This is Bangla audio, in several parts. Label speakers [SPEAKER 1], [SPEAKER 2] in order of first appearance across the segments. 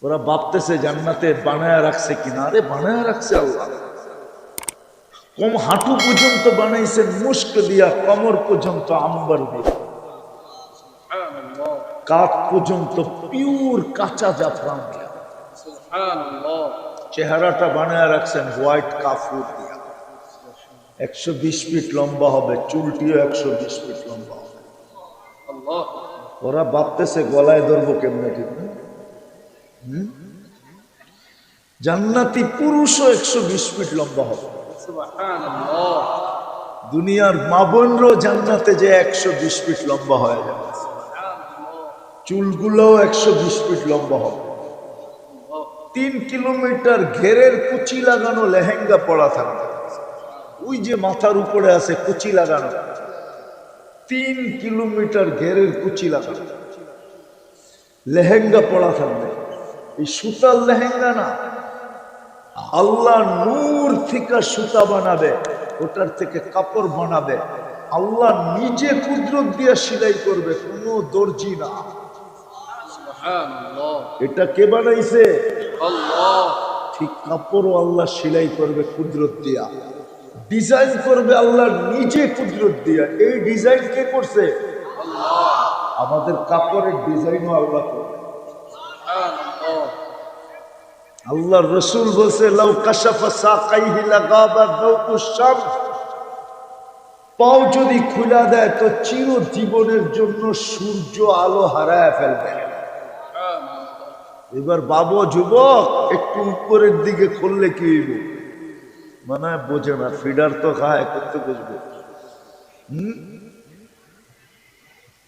[SPEAKER 1] ওরা ভাবতেছে জান্নাতে বানায়া রাখছে কিনা। আরে বানায়া রাখছে আল্লাহ। কম হাঁটু পর্যন্ত বানাইছেন মুস্ক দিয়া, কমর পর্যন্ত আম্বার দিয়া, কাক পর্যন্ত পিওর কাঁচা জাফরান দিয়া, চেহারাটা বানায়া রাখছেন হোয়াইট কাফুর দিয়া। 120 ফিট লম্বা হবে, চুলটিও 120 ফিট লম্বা হবে। ওরা ভাবতেছে গলায় ধরবো কেমনে, ঠিক না? জান্নাতি পুরুষও 120 ফিট লম্বা হবে। দুনিয়ার মা বোনরাও জান্নাতে যে 120 ফিট লম্বা হয়ে যাবে, চুলগুলোও 120 ফিট লম্বা হবে। 3 কিলোমিটার ঘেরের কুচি লাগানো লেহেঙ্গা পরা থাকবে। ওই যে মাথার উপরে আছে কুচি লাগানো, 3 কিলোমিটার ঘেরের কুচি লাগানো লেহেঙ্গা পরা থাকবে। এই সুতার লেহেঙ্গা না, আল্লাহ নূর থেকে সুতা বানাবে, ওটার থেকে কাপড় বানাবে, আল্লাহ নিজে কুদরত দিয়ে সেলাই করবে, কোনো দর্জি না। এটা কে বানাইছে? আল্লাহ। ঠিক কাপড়ও আল্লাহ সেলাই করবে কুদরত দিয়া, ডিজাইন করবে আল্লাহ নিজে কুদরত দিয়া। এই ডিজাইন কে করছে? আল্লাহ। আমাদের কাপড়ের ডিজাইনও আল্লাহ করবে। আল্লাহর রাসূল বলছে লাউ কাশাফা সাকাইহি লাগাবা দাউকুশ শামস, পাও যদি খুলে দেয় তো চির জীবনের জন্য সূর্য আলো হারায় ফেলবে। এবার বাবু যুবক, একটু উপরের দিকে খুললে কি হইব? মানে বোঝে না, ফিডার তো খায়, করতে বুঝবে।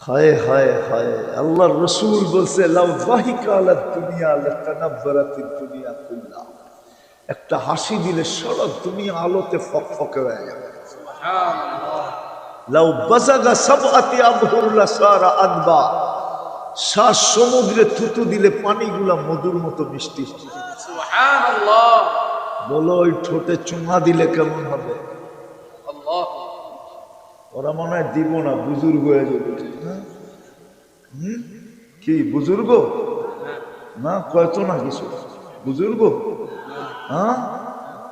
[SPEAKER 1] হায় হায় হায়, আল্লাহর রাসূল বলছে লাউ যাহিকা আলাদ দুনিয়া লাতানাব্বারাতিদ দুনিয়া কুল্লাহ, একটা হাসি দিলে সারা দুনিয়া আলোতে ফকফকে হয়ে যাবে। সুবহানাল্লাহ। লাউ বাযাগা সাবআতি আবহুর লাসারা আদবা, শ্বাস সমুদ্রে থুতু দিলে পানিগুলা মধুর মতো মিষ্টি হবে। সুবহানাল্লাহ। বলো ওই ঠোঁটে চুমা দিলে কেমন হবে? আল্লাহ। ওরা মনে হয় দিব না, বুজুর্গ হয়ে যাবে। কি বুজুর্গ না, কয়তো না কিছু বুজুর্গ। হ্যাঁ,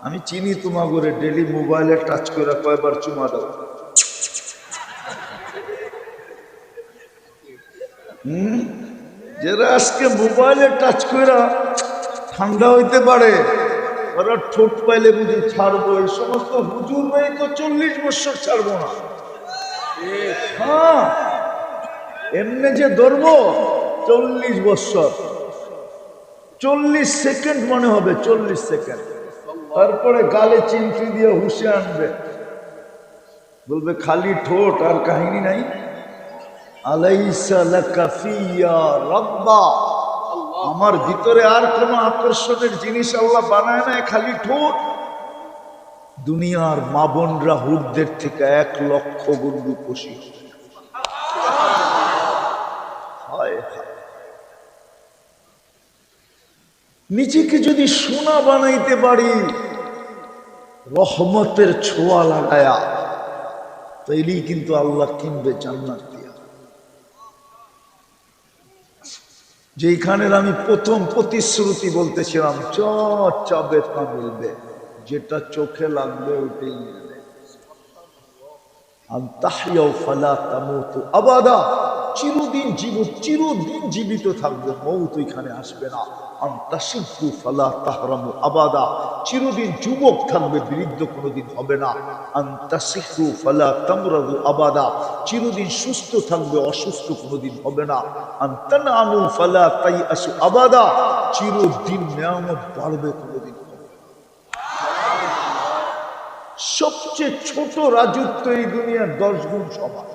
[SPEAKER 1] আমি চিনি তোমাকে, ডেলি মোবাইলে টাচ করে কয়বার চুমা দাও। যারা আজকে মোবাইলে টাচ করে ঠান্ডা হইতে পারে, ওরা ঠোঁট পাইলে বুঝি ছাড়বো। এই সমস্ত হুজুর মেয়ে তো 40 বছর ছাড়বো না। হ্যাঁ, এমনি যে ধরবো 40 বছর, 40 সেকেন্ড মনে হবে, 40 সেকেন্ড। তারপরে গালে চিমটি দিয়ে হুশে আনবে, বলবে খালি ঠোঁট আর কাহিনী নাই। আলাইসা লাকা ফিয়া রাব্বা, আমার ভিতরে আর কোন আকর্ষণের জিনিস আল্লাহ বানায় না, খালি ঠোঁট। দুনিয়ার মা বোনরা হুরদের থেকে 1 লক্ষ গুণ রূপসী। নিজেকে যদি সোনা বানাইতে পারি রহমতের ছোঁয়া লাগায়া, তাইলেই কিন্তু আল্লাহ কিনবে জান্নাত দিয়া। যেখানের আমি প্রথম প্রতিশ্রুতি বলতেছিলাম, চাবে তা মিলবে, যেটা চোখে লাগবে ওইটাই মিলবে। আনতাহইয়াও ফালা তামুতু আবাদা, চিরদিন জীবিত থাকবে, মৌত ওইখানে আসবে না। আনতাশিবু ফালা তাহরামু আবাদা, চিরদিন যুবক থাকবে, বৃদ্ধ কোনোদিন হবে না। আনতাসিহু ফালা তামরাদু আবাদা, চিরদিন সুস্থ থাকবে, অসুস্থ কোনোদিন হবে না। আনতানামু ফালা তাইআসু আবাদা, চিরদিন নিয়ামত বাড়বে, কোনোদিন হবে না। সবচেয়ে ছোট রাজত্ব এই দুনিয়ার 10 গুণ সমান।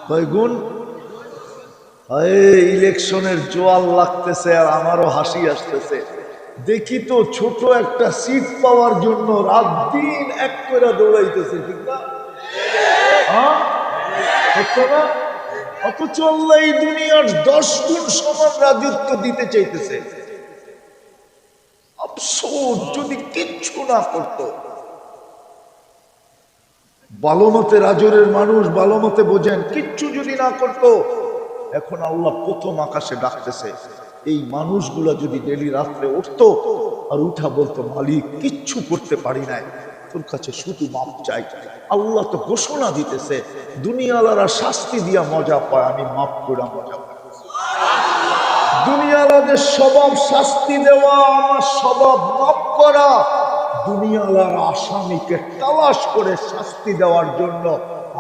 [SPEAKER 1] কয় গুণ? ইলেকশনের জোয়াল লাগতেছে আর আমারও হাসি আসতেছে। দেখি তো ছোট একটা সিট পাওয়ার জন্য রাত দিন এক করে দৌড়াইতেছে, ঠিক না? অথচ আল্লাহ এই দুনিয়ার 10 গুণ সমান রাজত্ব দিতে চাইতেছে। আফসোস যদি কিচ্ছু না করত। ভালো মতে রাজরের মানুষ ভালো মতে বোঝেন, কিচ্ছু যদি না করত, এখন আল্লাহ প্রথম আকাশে ডাকতেছে, এই মানুষগুলা যদি ডেলি রাত্রে উঠতো আর উঠা বলতো, মালিক কিচ্ছু করতে পারি নাই, তোর কাছে শুধু মাপ চাই। আল্লাহ তো ঘোষণা দিতেছে, দুনিয়ালারা শাস্তি দিয়া মজা পায়, আমি মাপ করে মজা পাই। দুনিয়ালাদের স্বভাব শাস্তি দেওয়া, আমার স্বভাব মাপ করা। দুনিয়ালার আসামিকে তালাশ করে শাস্তি দেওয়ার জন্য,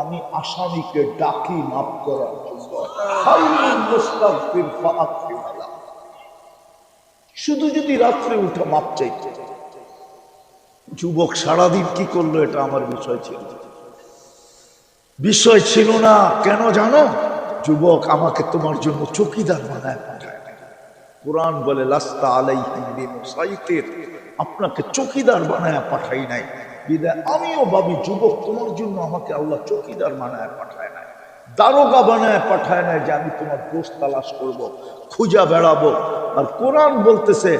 [SPEAKER 1] আমি আসামিকে ডাকি মাপ করার জন্য। শুধু যদি রাত্রে উঠে মাপ চাইতে। যুবক সারাদিন কি করলো এটা আমার বিষয় ছিল না। কেন জানো? যুবক, আমাকে তোমার জন্য চৌকিদার বানায় পাঠায়। কোরআন বলে লাস্তা আলাইহিম বিমুসাইতির, আপনাকে চৌকিদার বানায় পাঠাই নাই। বিদায় আমিও ভাবি, যুবক তোমার জন্য আমাকে আল্লাহ চৌকিদার বানায় পাঠায় নাই, দারোগা বানায় পাঠায় নাই যে আমি তোমার দোষ তালাশ করব, খুঁজা বেড়াবো। আর কোরআন বলতেছে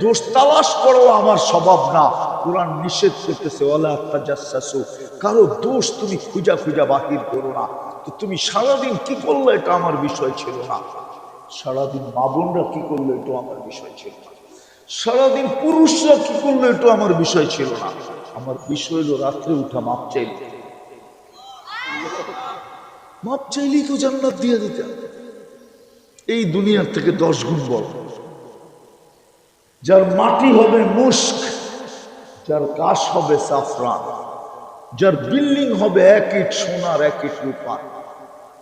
[SPEAKER 1] দোষ তালাশ করো আমার স্বভাব না। কোরআন নিষেধ করতেছে ওয়ালা তাজাসসু, কারো দোষ তুমি খুঁজা খুঁজা বাহির করো না। তো তুমি সারাদিন কি করলে এটা আমার বিষয় ছিল না। সারাদিন মা বোনরা কি করলো এটা আমার বিষয় ছিল না। সারাদিন পুরুষরা কি করলো এটা আমার বিষয় ছিল না। আমার বিষয় হলো রাত্রে উঠা মাপ চাইল। মাপ চাইলেই তো জান্নাত দিয়ে দিতে। এই দুনিয়ার থেকে 10 গুণ বড়। যার মাটি হবে মুস্ক, যার কাশ হবে সাফরান, যার বিল্ডিং হবে 1 ইট সোনার 1 ইট রূপা,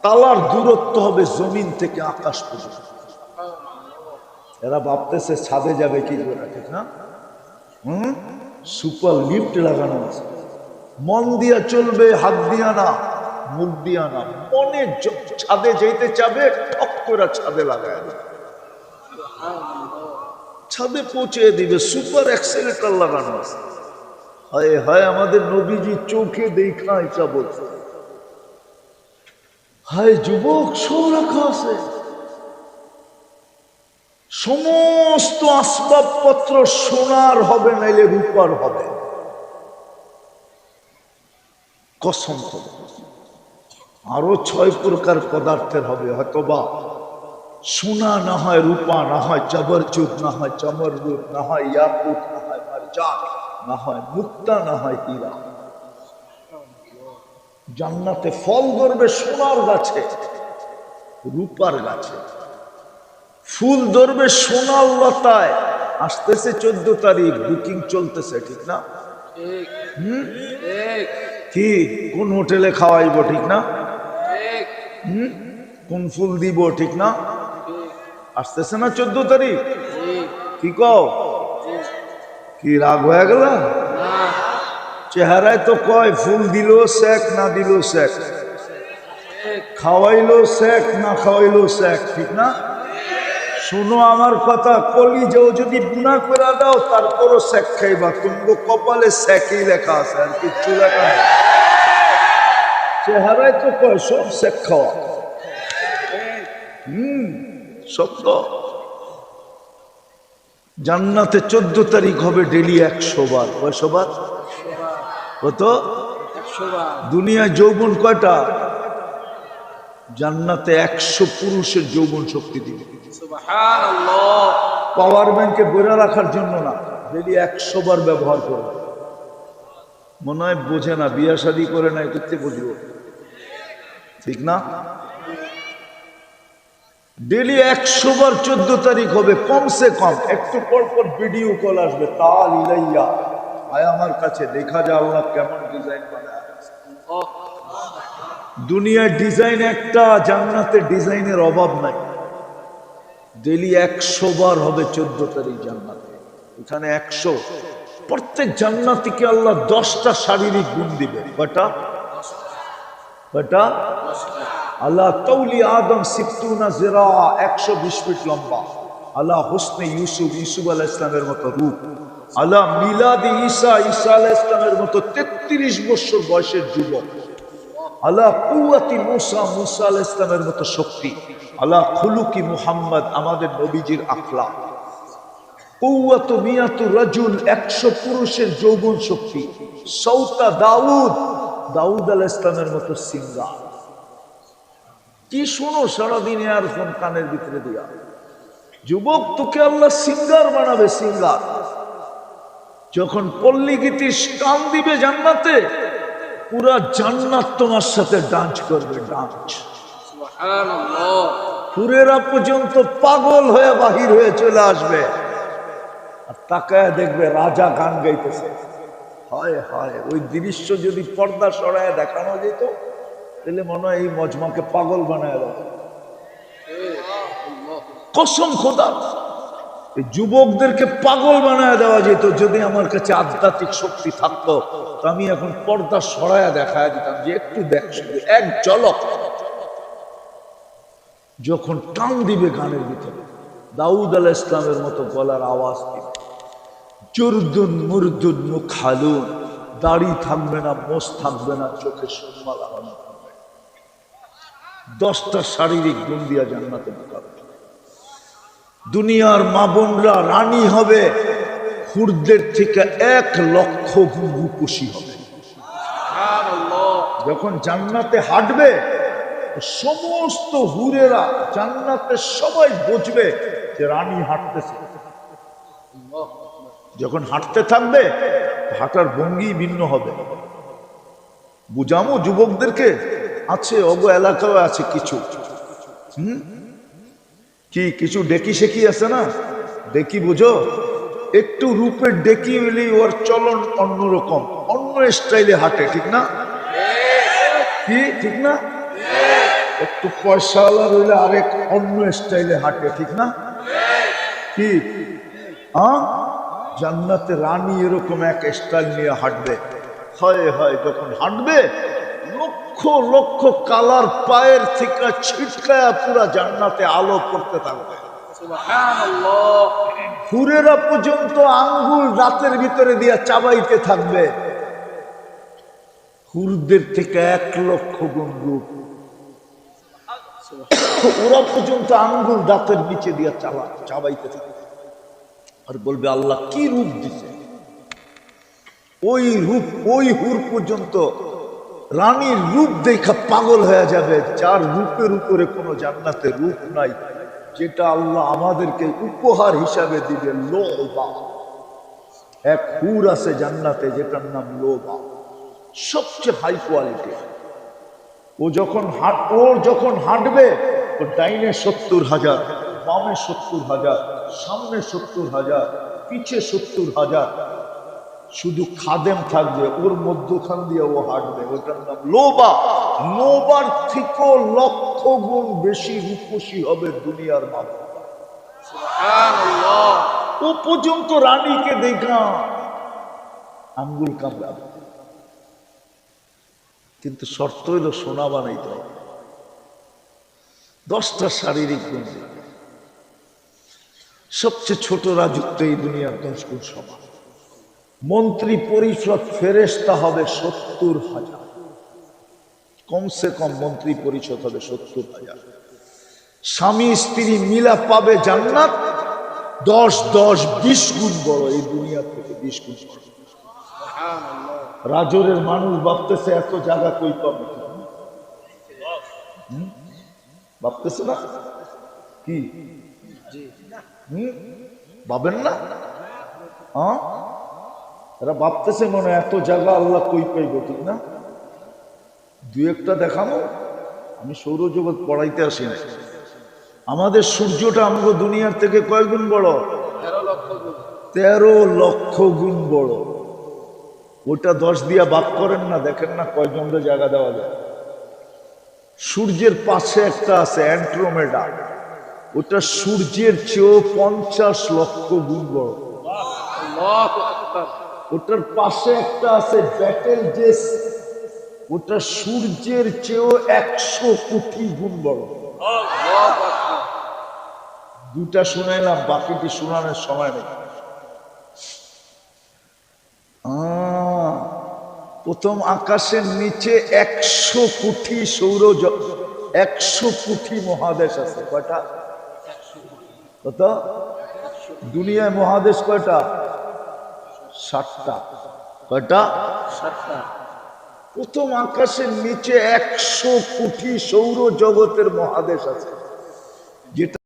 [SPEAKER 1] তালার দূরত্ব হবে জমিন থেকে আকাশ পর্যন্ত। এরা ভাবতেছে ছাদে যাবে কি করে, ঠিক না? সুপার লিফট লাগানো আছে। মন দিয়া চলবে, হাত দিয়া না, মুখ দিয়া না। মনে ছাদে যেতে চাবে, ঠক করে ছাদে লাগায় দেবে, ছাদে পৌঁছে দিবে। সুপার অ্যাক্সেলেটর লাগানো আছে। হায় হায়, আমাদের নবীজি চোখে দেখা এটা বলছে। হায় যুবক, সব রাখা আছে, সমস্ত আসবাবপত্র সোনার হবে নাইলে রূপার হবে। কসম হবে। আরো 6 প্রকার পদার্থের হবে, হয়তোবা সোনা না হয়, রূপা না হয়, জবরজুদ না হয়, জমরজুদ না হয়, ইয়াকুত না হয়, মারজান না হয়, মুক্তা না হয়, হীরা। জান্নাতে ফল ধরবে সোনার গাছে, রূপার গাছে। ফুল ধরবে সোনার লতায়। আসতেছে 14 তারিখ, বুকিং চলতেছে, ঠিক না? কি কোন হোটেলে খাওয়াইব, ঠিক না? কোন ফুল দিব, ঠিক না? আসতেছে না 14 তারিখ? কি কও? কি রাগ হয়ে গেল? চেহারায় তো কয় ফুল দিল শেখ, না দিল শেখ, খাওয়াইলো শেখ, না খাওয়াইলো শেখ, ঠিক না? শুনো আমার কথা, কলিজাও যদি গুনাহ করে দাও তারপরও শেখ খাইবা। তুমি কপালে শেখই লেখা আছে, আর কিচ্ছু লেখা নেই। চেহারায় তো কয় সব শেখ খাওয়া। সত্য। জান্নাতে 14 তারিখ হবে ডেলি 100 বার। কয়শো বার? কত? দুনিয়ায় যৌবন কয়টা? জান্নাতে 100 পুরুষের যৌবন শক্তি দিবে। পাওয়ার ব্যাংকে বইরা রাখার জন্য না, ডেলি 100 বার ব্যবহার করবে। মনে হয় বোঝে না, বিয়া শাদী করে নাই, করতে বুঝবো, ঠিক না? ডেলি 100 বার 14 তারিখ হবে কমসে কম। একটু পর পর ভিডিও কল আসবে, তাল ইলাইয়া, আয় আমার কাছে, দেখা যায় আল্লাহ কেমন ডিজাইন বানায়। দুনিয়ার ডিজাইন একটা, জান্নাতে ডিজাইনের অভাব নাই। ডেলি 100 বার হবে 14 তারিখ জান্নাতে। এখানে 100। প্রত্যেক জান্নাতীকে আল্লাহ 10টা শারীরিক গুণ দিবে। কয়টা? কয়টা? আল্লাহ তৌলি আদম 60 জিরা, 120 ফিট লম্বা। আল্লাহ হোসনে ইউসুফ, ইউসুফ আলাইহিস ইসলামের মতো রূপ। আল্লাহ মিলাদি ঈসা, ঈসা আলাইহিস ইসলামের মতো 33 বছর বয়সের যুবক। আল্লাহ কুওয়াতি মুসা, মুসা আলাইহিস ইসলামের মতো শক্তি। আল্লাহ খুলুকি মুহাম্মদ, আমাদের নবীজির আখলাক। কুওয়াতু মিয়াতু রাজুল, 100 পুরুষের যৌবন শক্তি। সৌতা দাউদ, দাউদ আলাইহিস ইসলামের মতো সিঙ্গার। কি শোনো সারাদিন ইয়ারফোন কানের ভিতরে দিয়া, যুবক তোকে আল্লাহ সিঙ্গার বানাবে, সিঙ্গার। যখন পল্লী গীতির টান দিবে জান্নাতে, পুরা জান্নাত তোমার সাথে ডান্স করবে, ডান্স। হুরেরা পর্যন্ত পাগল হয়ে বাহির হয়ে চলে আসবে, আর তাকায় দেখবে রাজা গান গাইতেছে। হায় হায়, ওই দৃশ্য যদি পর্দা সরায় দেখানো যেত, তাহলে মনে হয় এই মজমাকে পাগল বানায় দেবে। কসম খোদা, এই যুবকদেরকে পাগল বানায় দেওয়া যেত। যদি আমার কাছে আধ্যাত্মিক শক্তি থাকতো, তো আমি এখন পর্দা সরায় দেখায় দিতাম যে একটু দেখ, শুধু এক ঝলক। যখন টান দিবে গানের ভিতরে, দাউদ আলাইহিস ইসলামের মতো গলার আওয়াজ দিবে, জুরদুন মুরদুন মুখালুন, দাড়ি থাকবে না, মোষ থাকবে না, চোখে সুরমা লাগানো থাকবে, 10টা শারীরিক গুণ দিয়া জান্নাতে ঢোকাবে। দুনিয়ার মা বোনরা রানী হবে, হুরদের থেকে 1 লক্ষ গুণ রূপসী হবে। যখন জান্নাতে হাঁটবে, সমস্ত হুরেরা জান্নাতে সবাই বুঝবে যে রানী হাঁটতেছে। যখন হাঁটতে থাকবে, হাঁটার ভঙ্গি ভিন্ন হবে। বুঝামো যুবকদেরকে, আছে অগ এলাকায় আছে কিছু, কি কিছু ডেকি শেখি আছে না, ডেকি বুঝো, একটু রূপের ডেকি হইলে ওর চলন অন্যরকম, অন্য স্টাইলে হাঁটে, ঠিক না? কি ঠিক না? একটু পয়সাওয়ালা রইলে আরেক অন্য স্টাইলে হাঁটে, ঠিক না? কি জান্নাতে রানী এরকম এক স্টাইল নিয়ে হাঁটবে। হয় হয়, যখন হাঁটবে, লক্ষ লক্ষ কালার পায়ের থেকে ছিটকায়া পুরা জান্নাতে আলো করতে থাকবে। হুরেরা পর্যন্ত আঙ্গুল দাঁতের ভিতরে দিয়ে চাবাইতে থাকবে। হুরদের থেকে 1 লক্ষ গুণ রূপ, ওরা পর্যন্ত আঙ্গুল দাঁতের নিচে দিয়ে চাবাইতে থাকবে, আর বলবে আল্লাহ কি রূপ দিছে। ওই রূপ, ওই হুর পর্যন্ত রানীর রূপ দেখা পাগল হয়ে যাবে, যার রূপের উপরে কোনো জান্নাতে রূপ নাই, যেটা আল্লাহ আমাদেরকে উপহার হিসাবে দিবে। লোবা, এক হুর আছে জান্নাতে যেটার নাম লোবা, সবচেয়ে হাই কোয়ালিটি। ওর যখন হাঁটবে, ও ডাইনে 70,000, বামে 70,000, সামনে 70,000, পিছে 70,000, শুধু খাদেম থাকবে, ওর মধ্যখান দিয়ে ও হাঁটবে। ওটার নাম লোবা। লোবার থেকেও লক্ষ গুণ বেশি রূপসী হবে দুনিয়ার মানুষ। ও পর্যন্ত রানীকে দেখা আঙ্গুল কামড়াবে, কিন্তু শর্ত হইল সোনা বানাইতে হবে। 10টা শারীরিক গুণ। সবচেয়ে ছোট রাজত্ব এই দুনিয়ার 10 গুণ সমান। মন্ত্রী পরিষদ ফেরেশতা হবে 70,000, কমসে কম মন্ত্রী পরিষদ হবে 70,000। স্বামী স্ত্রী মিলা পাবে জান্নাত 10 10 20 গুণ বড়, এই দুনিয়া থেকে 20 গুণ বড়। রাজরের মানুষ ভাবতেছে এত জায়গা কই পাবে, ভাবতেছে না কি? ভাবেন না? এরা ভাবতেছে মনে এত জায়গা আল্লাহ কই পাইব, ঠিক না? 2-1টা দেখানো। আমি সৌরজগৎ পড়াইতে আসি না। আমাদের সূর্যটা আমাদের দুনিয়ার থেকে কয় গুণ বড়? 13 লক্ষ গুণ বড়। ওটা 10 দিয়া ভাগ করেন না, দেখেন না কয়জনকে জায়গা দেওয়া যায়। সূর্যের পাশে একটা আছে অ্যান্ড্রোমেডা, ওটা সূর্যের চেয়েও 50 লক্ষ গুণ বড়। ওটার পাশে একটা আছে ব্যাটেলজেস, ওটা সূর্যের চেয়েও 100 কোটি গুণ বড়। 2টা শুনাইলাম, বাকিটি শোনানোর সময় নেই। প্রথম আকাশের নিচে 100 কোটি 100 কোটি মহাদেশ আছে। কয়টা? কত? দুনিয়ায় মহাদেশ কয়টা? 7টা। কয়টা? 7টা। প্রথম আকাশের নিচে 100 কোটি সৌরজগতের মহাদেশ আছে, যেটা